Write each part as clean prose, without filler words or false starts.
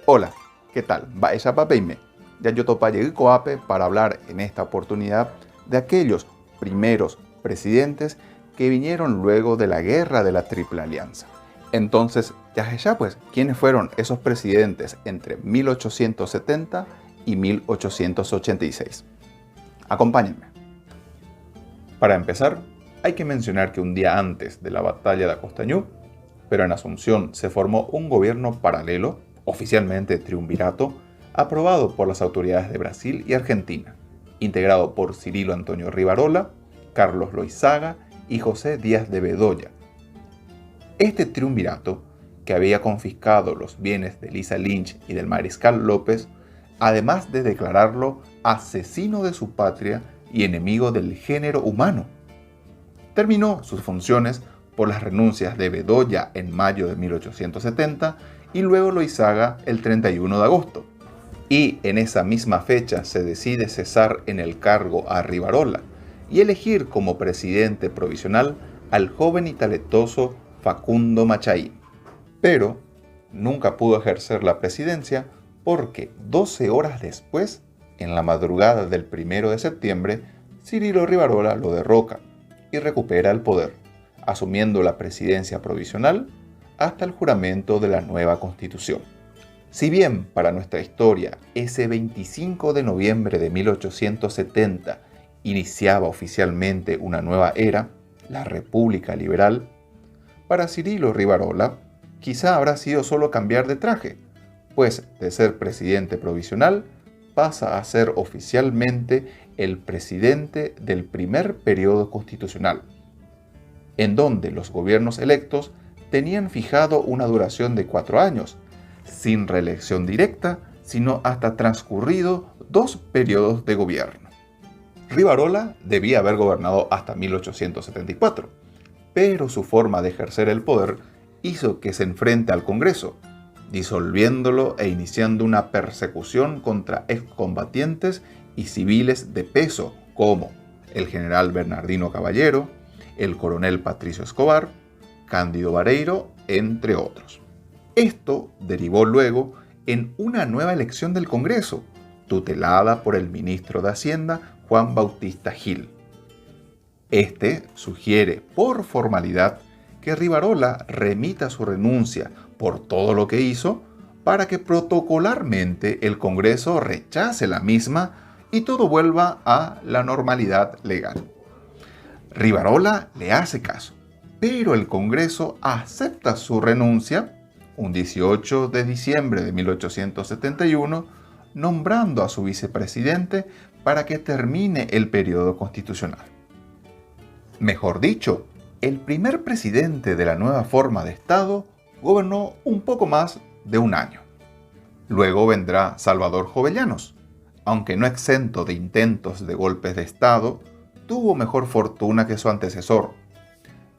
Hola, ¿qué tal? Baesapapeime. Ya yo topaye Coape para hablar en esta oportunidad de aquellos primeros presidentes que vinieron luego de la guerra de la Triple Alianza. Entonces, ya pues, ¿quiénes fueron esos presidentes entre 1870 y 1886? Acompáñenme. Para empezar, hay que mencionar que un día antes de la batalla de Acostañú, pero en Asunción se formó un gobierno paralelo, oficialmente triunvirato, aprobado por las autoridades de Brasil y Argentina, integrado por Cirilo Antonio Rivarola, Carlos Loizaga y José Díaz de Bedoya. Este triunvirato, que había confiscado los bienes de Lisa Lynch y del mariscal López, además de declararlo asesino de su patria y enemigo del género humano, terminó sus funciones por las renuncias de Bedoya en mayo de 1870 y luego Loizaga el 31 de agosto. Y en esa misma fecha se decide cesar en el cargo a Rivarola y elegir como presidente provisional al joven y talentoso Facundo Machaín. Pero nunca pudo ejercer la presidencia porque 12 horas después, en la madrugada del 1 de septiembre, Cirilo Rivarola lo derroca y recupera el poder, asumiendo la presidencia provisional hasta el juramento de la nueva Constitución. Si bien para nuestra historia ese 25 de noviembre de 1870 iniciaba oficialmente una nueva era, la República Liberal, para Cirilo Rivarola quizá habrá sido solo cambiar de traje, pues de ser presidente provisional pasa a ser oficialmente el presidente del primer periodo constitucional, en donde los gobiernos electos tenían fijado una duración de 4 años, sin reelección directa, sino hasta transcurrido 2 periodos de gobierno. Rivarola debía haber gobernado hasta 1874, pero su forma de ejercer el poder hizo que se enfrente al Congreso, disolviéndolo e iniciando una persecución contra excombatientes y civiles de peso como el general Bernardino Caballero, el coronel Patricio Escobar, Cándido Bareiro, entre otros. Esto derivó luego en una nueva elección del Congreso, tutelada por el ministro de Hacienda Juan Bautista Gil. Este sugiere por formalidad que Rivarola remita su renuncia por todo lo que hizo para que protocolarmente el Congreso rechace la misma y todo vuelva a la normalidad legal. Rivarola le hace caso, pero el Congreso acepta su renuncia un 18 de diciembre de 1871, nombrando a su vicepresidente para que termine el periodo constitucional. Mejor dicho, el primer presidente de la nueva forma de Estado gobernó un poco más de un año. Luego vendrá Salvador Jovellanos, aunque no exento de intentos de golpes de Estado, tuvo mejor fortuna que su antecesor.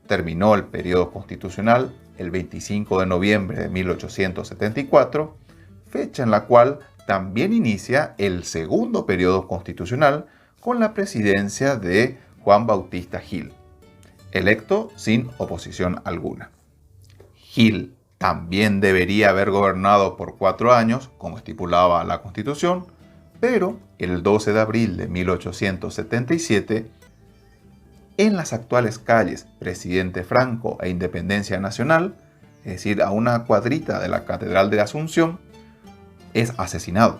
Terminó el periodo constitucional el 25 de noviembre de 1874, fecha en la cual también inicia el segundo periodo constitucional con la presidencia de Juan Bautista Gil, electo sin oposición alguna. Gil también debería haber gobernado por 4 años, como estipulaba la Constitución, pero el 12 de abril de 1877, en las actuales calles Presidente Franco e Independencia Nacional, es decir, a una cuadrita de la Catedral de Asunción, es asesinado,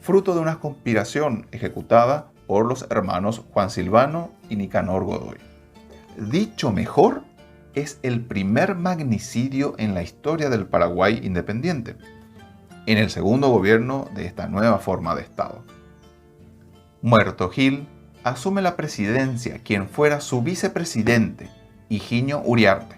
fruto de una conspiración ejecutada por los hermanos Juan Silvano y Nicanor Godoy. Dicho mejor, es el primer magnicidio en la historia del Paraguay independiente, en el segundo gobierno de esta nueva forma de Estado. Muerto Gil, asume la presidencia quien fuera su vicepresidente, Higinio Uriarte,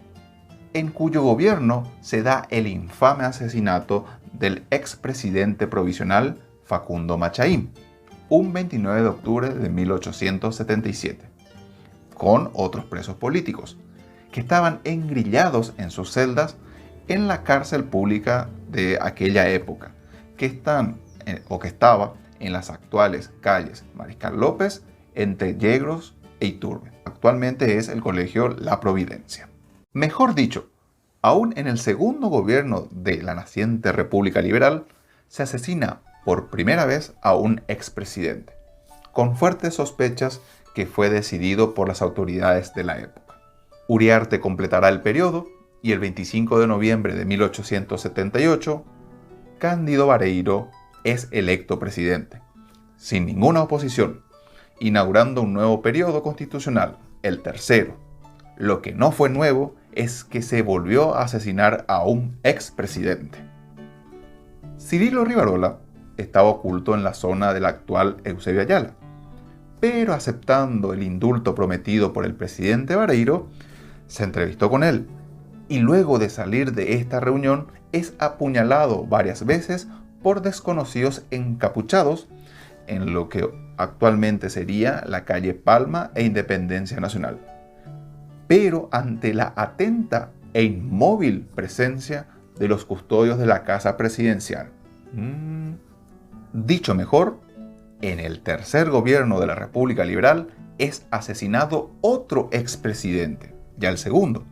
en cuyo gobierno se da el infame asesinato del expresidente provisional Facundo Machaín, un 29 de octubre de 1877, con otros presos políticos, que estaban engrillados en sus celdas en la cárcel pública de aquella época, que estaba en las actuales calles Mariscal López, entre Yegros e Iturbe. Actualmente es el Colegio La Providencia. Mejor dicho, aún en el segundo gobierno de la naciente República Liberal, se asesina por primera vez a un expresidente, con fuertes sospechas que fue decidido por las autoridades de la época. Uriarte completará el periodo y el 25 de noviembre de 1878, Cándido Barreiro es electo presidente, sin ninguna oposición, inaugurando un nuevo periodo constitucional, el tercero. Lo que no fue nuevo es que se volvió a asesinar a un expresidente. Cirilo Rivarola estaba oculto en la zona del actual Eusebio Ayala, pero aceptando el indulto prometido por el presidente Barreiro, se entrevistó con él y luego de salir de esta reunión es apuñalado varias veces por desconocidos encapuchados en lo que actualmente sería la calle Palma e Independencia Nacional, pero ante la atenta e inmóvil presencia de los custodios de la casa presidencial. Dicho mejor, en el tercer gobierno de la República Liberal es asesinado otro expresidente, ya el segundo,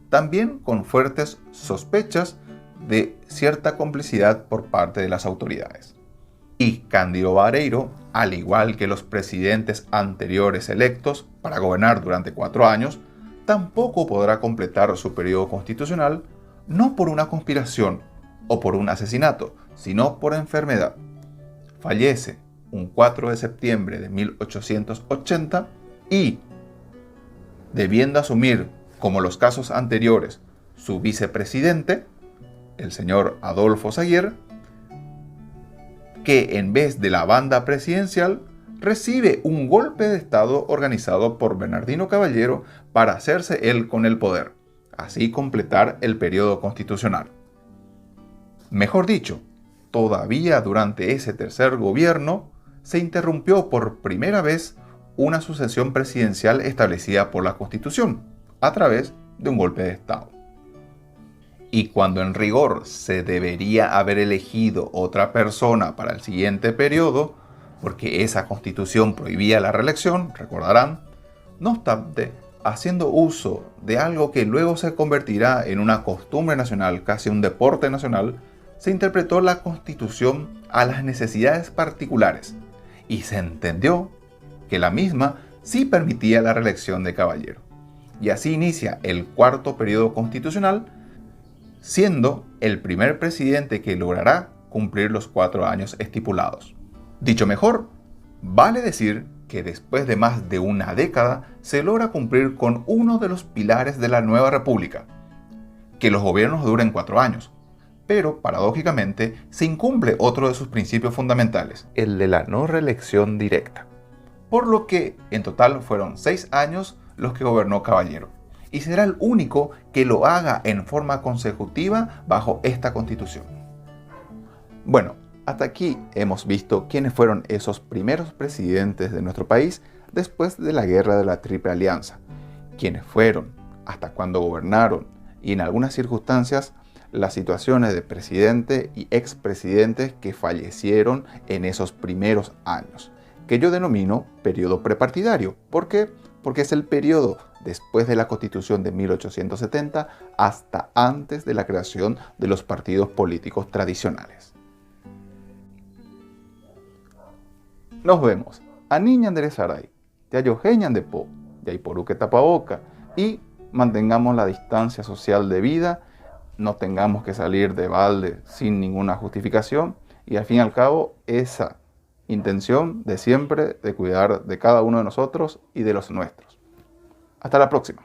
también con fuertes sospechas de cierta complicidad por parte de las autoridades. Y Cándido Barreiro, al igual que los presidentes anteriores electos para gobernar durante 4 años, tampoco podrá completar su periodo constitucional, no por una conspiración o por un asesinato, sino por enfermedad. Fallece un 4 de septiembre de 1880 y, debiendo asumir, como los casos anteriores, su vicepresidente, el señor Adolfo Saguier, que en vez de la banda presidencial recibe un golpe de estado organizado por Bernardino Caballero para hacerse él con el poder, así completar el periodo constitucional. Mejor dicho, todavía durante ese tercer gobierno se interrumpió por primera vez una sucesión presidencial establecida por la Constitución, a través de un golpe de estado. Y cuando en rigor se debería haber elegido otra persona para el siguiente periodo, porque esa constitución prohibía la reelección, recordarán, no obstante, haciendo uso de algo que luego se convertirá en una costumbre nacional, casi un deporte nacional, se interpretó la constitución a las necesidades particulares y se entendió que la misma sí permitía la reelección de Caballero. Y así inicia el cuarto periodo constitucional, siendo el primer presidente que logrará cumplir los 4 años estipulados. Dicho mejor, vale decir que después de más de una década se logra cumplir con uno de los pilares de la nueva república, que los gobiernos duren 4 años, pero paradójicamente se incumple otro de sus principios fundamentales, el de la no reelección directa, por lo que en total fueron 6 años los que gobernó Caballero, y será el único que lo haga en forma consecutiva bajo esta constitución. Bueno, hasta aquí hemos visto quiénes fueron esos primeros presidentes de nuestro país después de la Guerra de la Triple Alianza, quiénes fueron, hasta cuándo gobernaron y en algunas circunstancias las situaciones de presidente y expresidentes que fallecieron en esos primeros años, que yo denomino periodo prepartidario. ¿Por qué? Porque es el periodo después de la Constitución de 1870 hasta antes de la creación de los partidos políticos tradicionales. Nos vemos. Aniñan de Saray, Yayojeñan de Po, Yaiporuque Tapaboca, y mantengamos la distancia social debida, no tengamos que salir de balde sin ninguna justificación, y al fin y al cabo esa intención de siempre de cuidar de cada uno de nosotros y de los nuestros. Hasta la próxima.